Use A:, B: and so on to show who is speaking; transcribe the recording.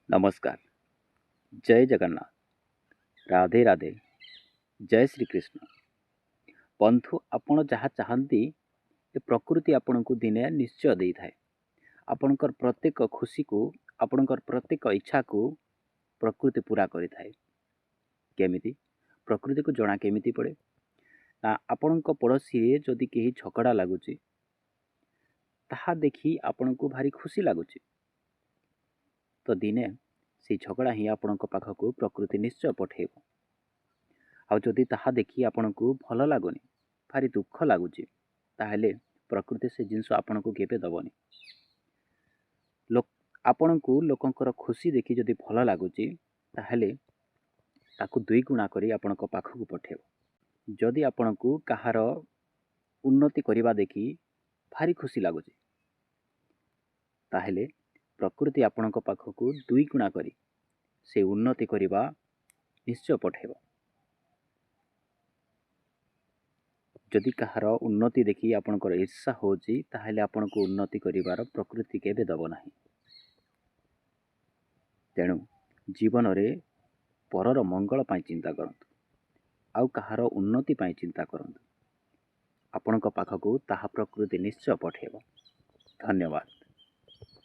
A: नमस्कार। जय जगन्नाथ। राधे राधे। जय श्री कृष्ण। बंधु आपण जहाँ चाहती ए प्रकृति आपण को दिने निश्चय दे थाए। आपणकर प्रत्येक खुशी को आपणकर प्रत्येक इच्छा को प्रकृति पूरा करि थाए। केमिति प्रकृति को जना केमिति पड़े ना आपणक पड़ोसी जदि केही झगड़ा लागुची ताहा देखी आपण को भारी खुशी लागुची तो दिने से झगड़ा ही आपणक पाखक प्रकृति निश्चय पठेब। आउ जदि ताहा देखी आपण को भल लागुनी भारी दुख लगुच ताहले प्रकृति से जिनस आपण को केबे दबनी। आपण को लोकंकर खुशी देखी जदि भल लगुच ताहले ताकू दुई गुणा करी आपण पाखक पठेब। जदि आपण को कहार उन्नति करने देखी भारी खुशी लगुच ताहले प्रकृति आपण पाखक दुई गुणा करी से उन्नति करने निश्चय पठेब। जदि कहार उन्नति देखी आपणकर ईर्षा होची ताहले आपण को उन्नति करिवार प्रकृति केबे दब नाही। तेणु जीवन रे परर मंगल पाई चिंता करंतु आउ कहार उन्नति पाई चिंता करंतु। आपणक पाखक ताहा प्रकृति निश्चय पठेब। धन्यवाद।